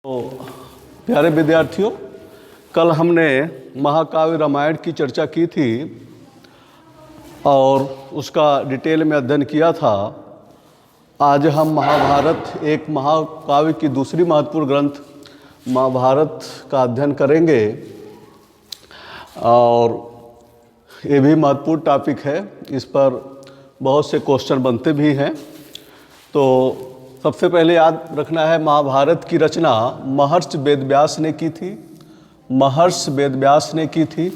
तो प्यारे विद्यार्थियों, कल हमने महाकाव्य रामायण की चर्चा की थी और उसका डिटेल में अध्ययन किया था। आज हम महाभारत, एक महाकाव्य की दूसरी महत्वपूर्ण ग्रंथ महाभारत का अध्ययन करेंगे और ये भी महत्वपूर्ण टॉपिक है। इस पर बहुत से क्वेश्चन बनते भी हैं। तो सबसे पहले याद रखना है, महाभारत की रचना महर्षि वेदव्यास ने की थी। महर्षि वेदव्यास ने की थी।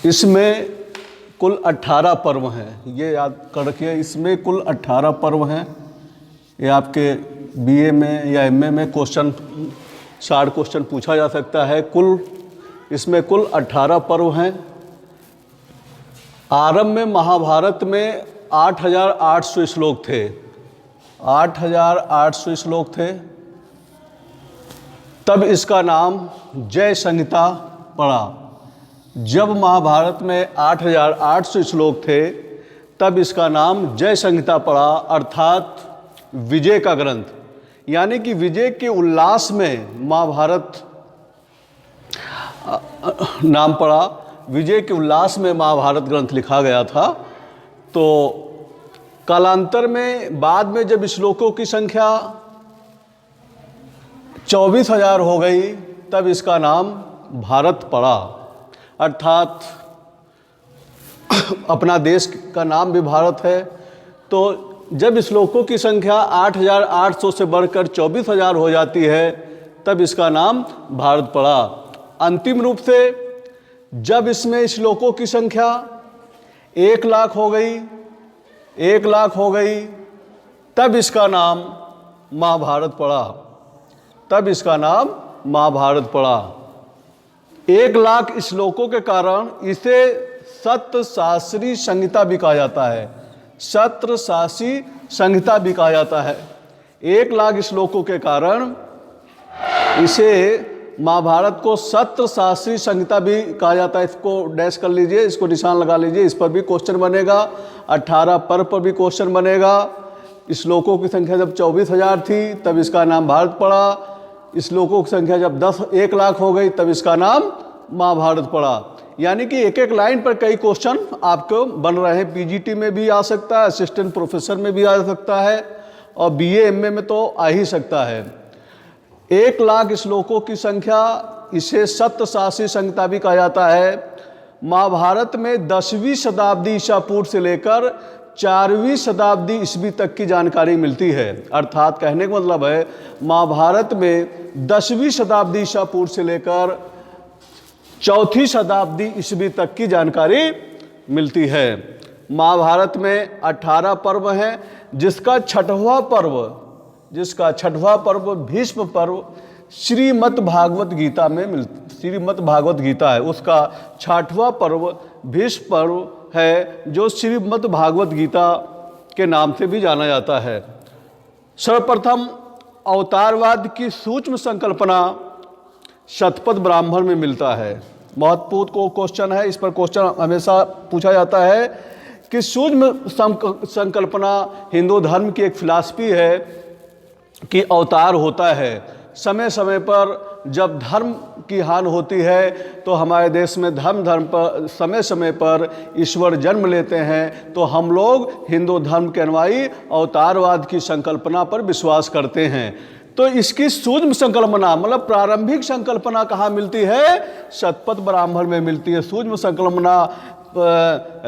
इसमें कुल 18 पर्व हैं, ये याद कर रखिए। इसमें कुल 18 पर्व हैं। ये आपके बीए में या एमए में क्वेश्चन, शॉर्ट क्वेश्चन पूछा जा सकता है। इसमें कुल 18 पर्व हैं। आरंभ में महाभारत में 8800 श्लोक थे। 8800 श्लोक थे। तब इसका नाम जय संहिता पड़ा। जब महाभारत में 8800 श्लोक थे तब इसका नाम जय संहिता पड़ा, अर्थात विजय का ग्रंथ। यानी कि विजय के उल्लास में महाभारत नाम पड़ा। विजय के उल्लास में महाभारत ग्रंथ लिखा गया था। तो कालांतर में बाद में जब श्लोकों की संख्या 24,000 हो गई तब इसका नाम भारत पड़ा। अर्थात अपना देश का नाम भी भारत है। तो जब श्लोकों की संख्या 8,800 से बढ़कर 24,000 हो जाती है तब इसका नाम भारत पड़ा। अंतिम रूप से जब इसमें श्लोकों की संख्या 1 लाख हो गई, 1 लाख हो गई, तब इसका नाम महाभारत पड़ा। तब इसका नाम महाभारत पड़ा। 1 लाख श्लोकों के कारण इसे सप्तशास्त्री संहिता भी कहा जाता है। सप्तशास्त्री संहिता भी कहा जाता है। 1 लाख श्लोकों के कारण इसे महाभारत को सप्तशास्त्री संहिता भी कहा जाता है। इसको डैश कर लीजिए, इसको निशान लगा लीजिए। इस पर भी क्वेश्चन बनेगा। 18 पर्व पर भी क्वेश्चन बनेगा। श्लोकों की संख्या जब 24,000 थी तब इसका नाम भारत पड़ा। श्लोकों की संख्या जब 1 लाख हो गई तब इसका नाम महाभारत पड़ा। यानी कि एक एक लाइन पर कई क्वेश्चन आपको बन रहे हैं। पीजीटी में भी आ सकता है, असिस्टेंट प्रोफेसर में भी आ सकता है और बीए एमए में तो आ ही सकता है। 1 लाख श्लोकों की संख्या, इसे सप्तशास्त्री संहिता भी कहा जाता है। महाभारत में 10वीं शताब्दी ईसा पूर्व से लेकर 4वीं शताब्दी ईस्वी तक की जानकारी मिलती है। अर्थात कहने का मतलब है महाभारत में 10वीं शताब्दी ईसा पूर्व से लेकर 4थी शताब्दी ईस्वी तक की जानकारी मिलती है। महाभारत में 18 पर्व हैं, जिसका छठवां पर्व भीष्म पर्व श्रीमद् भागवत गीता में श्रीमद् भागवत गीता है। उसका 6वां पर्व भीष्म पर्व है, जो श्रीमद् भागवत गीता के नाम से भी जाना जाता है। सर्वप्रथम अवतारवाद की सूक्ष्म संकल्पना शतपथ ब्राह्मण में मिलता है। महत्वपूर्ण को क्वेश्चन है, इस पर क्वेश्चन हमेशा पूछा जाता है कि सूक्ष्म संकल्पना हिंदू धर्म की एक फिलॉसफी है कि अवतार होता है। समय समय पर जब धर्म की हानि होती है तो हमारे देश में धर्म पर समय समय पर ईश्वर जन्म लेते हैं। तो हम लोग हिंदू धर्म के अनुयायी अवतारवाद की संकल्पना पर विश्वास करते हैं। तो इसकी सूक्ष्म संकल्पना, मतलब प्रारंभिक संकल्पना कहाँ मिलती है? शतपथ ब्राह्मण में मिलती है। सूक्ष्म संकल्पना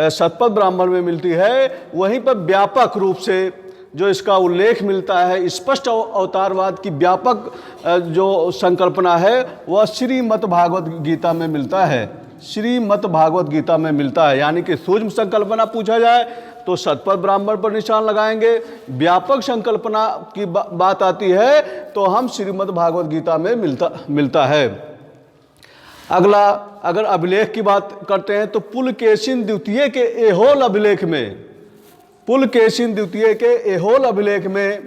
शतपथ ब्राह्मण में मिलती है। वहीं पर व्यापक रूप से जो इसका उल्लेख मिलता है, स्पष्ट अवतारवाद की व्यापक जो संकल्पना है वह श्रीमद् भागवत गीता में मिलता है। श्रीमद् भागवत गीता में मिलता है। यानी कि सूक्ष्म संकल्पना पूछा जाए तो शतपथ ब्राह्मण पर निशान लगाएंगे। व्यापक संकल्पना की बात आती है तो हम श्रीमद् भागवत गीता में मिलता है। अगला, अगर अभिलेख की बात करते हैं तो पुलकेशिन द्वितीय के ऐहोल अभिलेख में, पुलकेशिन द्वितीय के ऐहोल अभिलेख में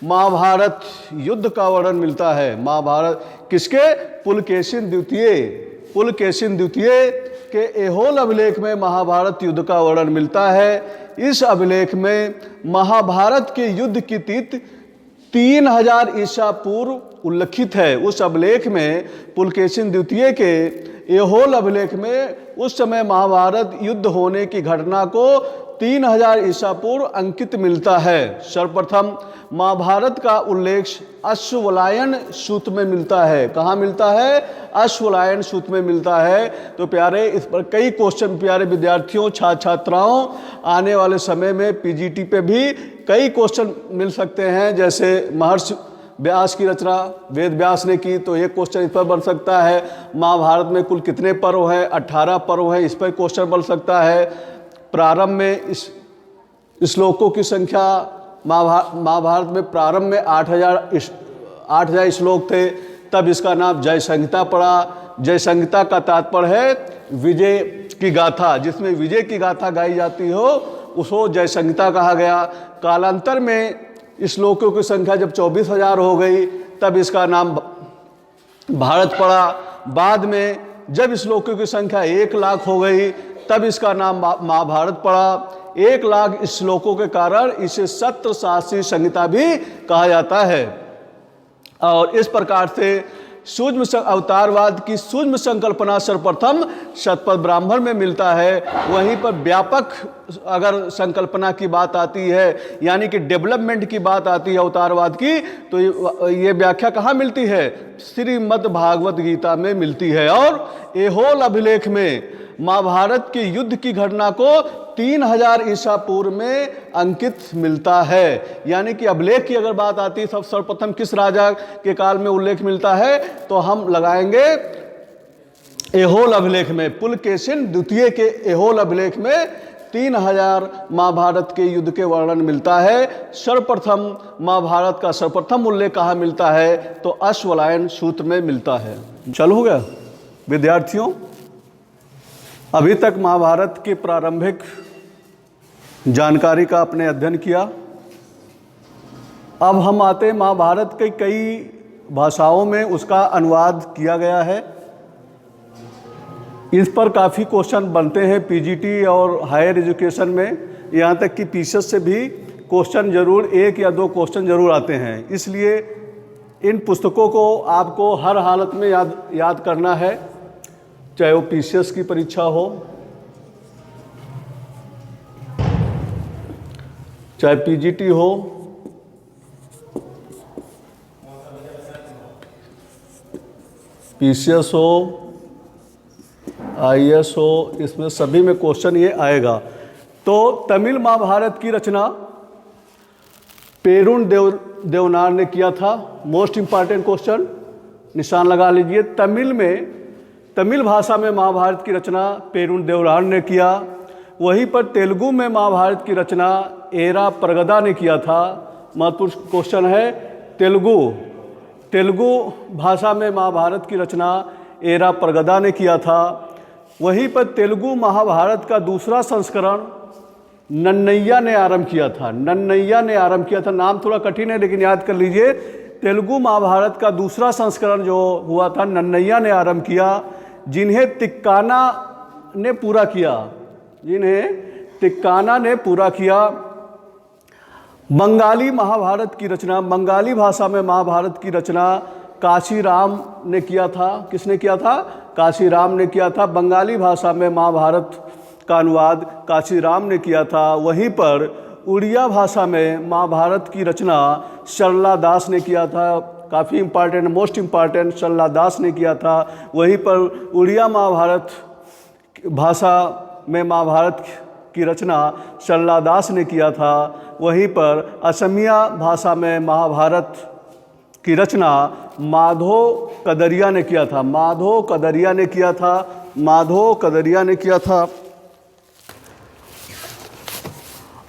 महाभारत युद्ध का वर्णन मिलता है। महाभारत किसके? पुलकेशिन द्वितीय के ऐहोल अभिलेख में महाभारत युद्ध का वर्णन मिलता है। इस अभिलेख में महाभारत के युद्ध की 3000 ईसा पूर्व उल्लिखित है। उस अभिलेख में पुलकेशिन द्वितीय के एहोल अभिलेख में उस समय महाभारत युद्ध होने की घटना को 3000 ईसा पूर्व अंकित मिलता है। सर्वप्रथम महाभारत का उल्लेख अश्वलायन सूत्र में मिलता है। कहाँ मिलता है? अश्वलायन सूत्र में मिलता है। तो प्यारे, इस पर कई क्वेश्चन प्यारे विद्यार्थियों, छात्र छात्राओं, आने वाले समय में पीजीटी पे भी कई क्वेश्चन मिल सकते हैं। जैसे महर्षि व्यास की रचना वेद व्यास ने की, तो एक क्वेश्चन इस पर बन सकता है। महाभारत में कुल कितने पर्व हैं? 18 पर्व हैं, इस पर क्वेश्चन बन सकता है। प्रारंभ में इस श्लोकों की संख्या महाभारत में प्रारंभ में 8000 श्लोक थे, तब इसका नाम जय संहिता पड़ा। जय संहिता का तात्पर्य है विजय की गाथा, जिसमें विजय की गाथा गाई जाती हो उसको जय संहिता कहा गया। कालांतर में श्लोकों की संख्या जब 24,000 हो गई, तब इसका नाम भारत पड़ा। बाद में जब श्लोकों की संख्या 1 लाख हो गई, तब इसका नाम महाभारत पड़ा। 1 लाख श्लोकों के कारण इसे सत्रशास्त्री संहिता भी कहा जाता है। और इस प्रकार से सूक्ष्म अवतारवाद की सूक्ष्म संकल्पना सर्वप्रथम शतपथ ब्राह्मण में मिलता है। वहीं पर व्यापक अगर संकल्पना की बात आती है, यानी कि डेवलपमेंट की बात आती है अवतारवाद की, तो ये व्याख्या कहाँ मिलती है? श्रीमद् भागवत गीता में मिलती है। और एहोल अभिलेख में महाभारत के युद्ध की घटना को 3000 ईसा पूर्व में अंकित मिलता है। यानी कि अभिलेख की अगर बात आती है, सर्वप्रथम किस राजा के काल में उल्लेख मिलता है, तो हम लगाएंगे एहोल अभिलेख में। पुलकेशिन द्वितीय के एहोल अभिलेख में 3000 महाभारत के युद्ध के वर्णन मिलता है। सर्वप्रथम महाभारत का सर्वप्रथम उल्लेख कहाँ मिलता है? तो अश्वलायन सूत्र में मिलता है। चल हो गया विद्यार्थियों, अभी तक महाभारत की प्रारंभिक जानकारी का आपने अध्ययन किया। अब हम आते हैं महाभारत के कई भाषाओं में उसका अनुवाद किया गया है। इस पर काफ़ी क्वेश्चन बनते हैं पीजीटी और हायर एजुकेशन में, यहाँ तक कि पीसीएस से भी क्वेश्चन जरूर 1 या 2 क्वेश्चन जरूर आते हैं। इसलिए इन पुस्तकों को आपको हर हालत में याद करना है, चाहे वो पीसीएस की परीक्षा हो, चाहे पीजीटी हो, पीसीएस हो, आईएएस हो, इसमें सभी में क्वेश्चन ये आएगा। तो तमिल महाभारत की रचना पेरुन देवनार ने किया था। मोस्ट इंपॉर्टेंट क्वेश्चन, निशान लगा लीजिए। तमिल भाषा में महाभारत की रचना पेरुन देवनार ने किया। वहीं पर तेलुगु में महाभारत की रचना एरा प्रगदा ने किया था। महत्वपूर्ण क्वेश्चन है, तेलुगु भाषा में महाभारत की रचना एरा प्रगदा ने किया था। वहीं पर तेलुगु महाभारत का दूसरा संस्करण नन्नैया ने आरंभ किया था। नाम थोड़ा कठिन है, लेकिन याद कर लीजिए। तेलुगु महाभारत का दूसरा संस्करण जो हुआ था, नन्नैया ने आरंभ किया, जिन्हें तिक्काना ने पूरा किया। बंगाली महाभारत की रचना, बंगाली भाषा में महाभारत की रचना काशीराम ने किया था। किसने किया था? काशीराम ने किया था। बंगाली भाषा में महाभारत का अनुवाद काशीराम ने किया था। वहीं पर उड़िया भाषा में महाभारत की रचना सरला दास ने किया था। काफ़ी इम्पॉर्टेंट, मोस्ट इम्पॉर्टेंट, सरला दास ने किया था। वहीं पर उड़िया महाभारत भाषा में महाभारत की रचना सरला दास ने किया था। वहीं पर असमिया भाषा में महाभारत की रचना माधो कदरिया ने किया था।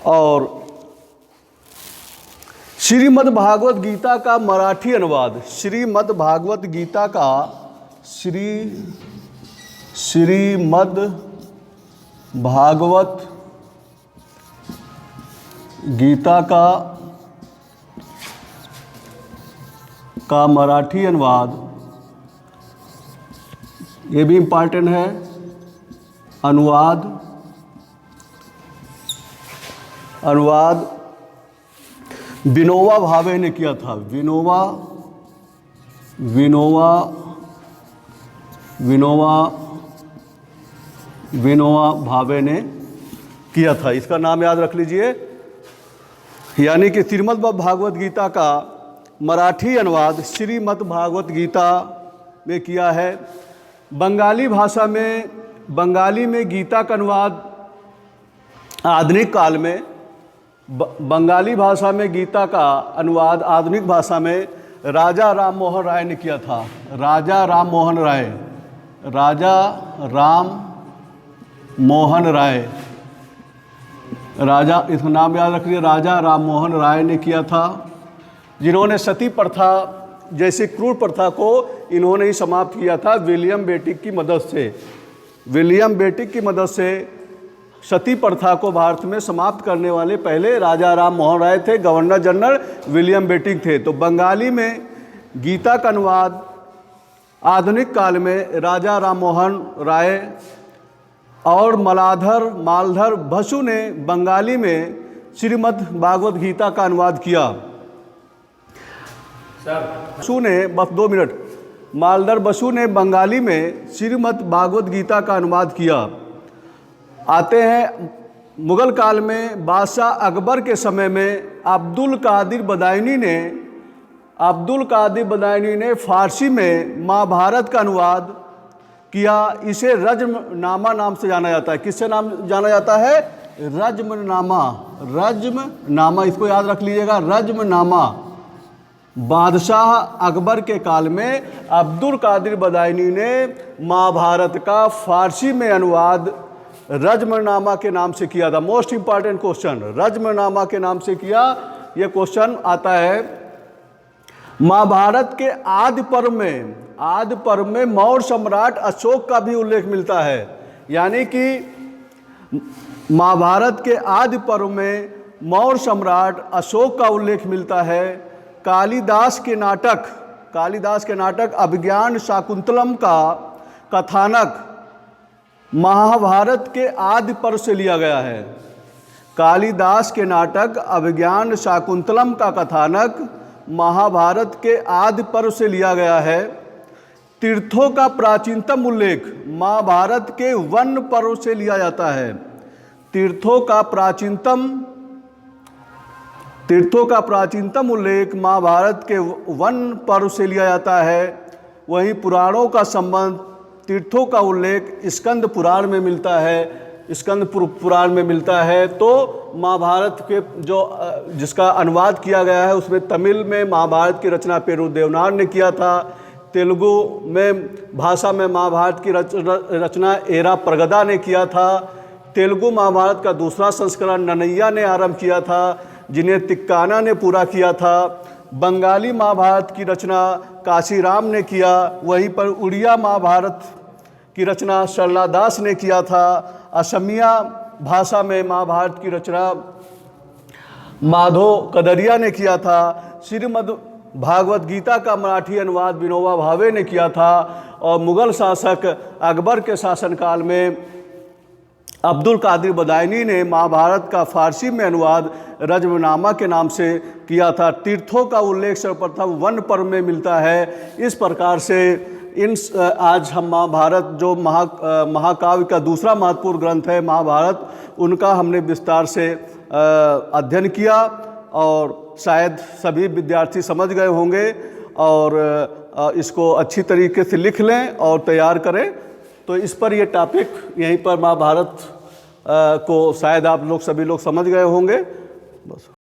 और श्रीमद् भागवत गीता का मराठी अनुवाद, श्रीमद् भागवत गीता का श्रीमद् भागवत गीता का मराठी अनुवाद, ये भी इम्पॉर्टेंट है। अनुवाद विनोबा भावे ने किया था। विनोबा विनोबा विनोबा विनोबा भावे ने किया था। इसका नाम याद रख लीजिए। यानी कि श्रीमद् भागवत गीता का मराठी अनुवाद श्रीमद् भागवत गीता में किया है। बंगाली भाषा में, बंगाली में गीता का अनुवाद आधुनिक काल में, बंगाली भाषा में गीता का अनुवाद आधुनिक भाषा में राजा राम मोहन राय ने किया था। राजा राम मोहन राय, राजा राम मोहन राय, राजा, इसका नाम याद रखिए, राजा राम मोहन राय ने किया था, जिन्होंने सती प्रथा जैसे क्रूर प्रथा को इन्होंने ही समाप्त किया था विलियम बेटिक की मदद से। विलियम बेटिक की मदद से सती प्रथा को भारत में समाप्त करने वाले पहले राजा राम मोहन राय थे। गवर्नर जनरल विलियम बेटिक थे। तो बंगाली में गीता का अनुवाद आधुनिक काल में राजा राम मोहन राय और मालधर बसु ने बंगाली में श्रीमद् भागवत गीता का अनुवाद किया। बसु ने, बस 2 मिनट, मालधर बसु ने बंगाली में श्रीमद् भागवत गीता का अनुवाद किया। आते हैं मुगल काल में बादशाह अकबर के समय में अब्दुल कादिर बदायूनी ने फारसी में महाभारत का अनुवाद किया। इसे रज्मनामा नाम से जाना जाता है। किससे नाम जाना जाता है? रज्मनामा। रज्मनामा, इसको याद रख लीजिएगा, रज्मनामा। बादशाह अकबर के काल में अब्दुल कादिर बदायूनी ने महाभारत का फारसी में अनुवाद रज्मनामा के नाम से किया था। मोस्ट इंपॉर्टेंट क्वेश्चन, रज्मनामा के नाम से किया। यह क्वेश्चन आता है। महाभारत के आदि पर्व में मौर्य सम्राट अशोक का भी उल्लेख मिलता है। यानी कि महाभारत के आदि पर्व में मौर्य सम्राट अशोक का उल्लेख मिलता है। कालिदास के नाटक अभिज्ञान शाकुंतलम का कथानक महाभारत के आदि पर्व से लिया गया है। कालिदास के नाटक अभिज्ञान शाकुंतलम का कथानक महाभारत के आदि पर्व से लिया गया है। तीर्थों का प्राचीनतम उल्लेख महाभारत के वन पर्व से लिया जाता है। तीर्थों का प्राचीनतम उल्लेख महाभारत के वन पर्व से लिया जाता है। वहीं पुराणों का संबंध, तीर्थों का उल्लेख स्कंद पुराण में मिलता है। पुराण में मिलता है। तो महाभारत के जिसका अनुवाद किया गया है उसमें तमिल में महाभारत की रचना पेरू देवनार ने किया था। तेलुगु में भाषा में महाभारत की रचना एरा प्रगदा ने किया था। तेलुगु महाभारत का दूसरा संस्करण नन्नय्या ने आरंभ किया था, जिन्हें तिक्काना ने पूरा किया था। बंगाली महाभारत की रचना काशीराम ने किया। वहीं पर उड़िया महाभारत की रचना सरला दास ने किया था। असमिया भाषा में महाभारत की रचना माधो कदरिया ने किया था। श्रीमद् भागवत गीता का मराठी अनुवाद विनोबा भावे ने किया था। और मुगल शासक अकबर के शासनकाल में अब्दुल कादिर बदायूनी ने महाभारत का फारसी में अनुवाद रज्मनामा के नाम से किया था। तीर्थों का उल्लेख सर्वप्रथम वन पर्व में मिलता है। इस प्रकार से आज हम महाभारत जो महाकाव्य का दूसरा महत्वपूर्ण ग्रंथ है महाभारत, उनका हमने विस्तार से अध्ययन किया और शायद सभी विद्यार्थी समझ गए होंगे और इसको अच्छी तरीके से लिख लें और तैयार करें। तो इस पर ये टॉपिक यहीं पर महाभारत को शायद आप लोग सभी लोग समझ गए होंगे। बस।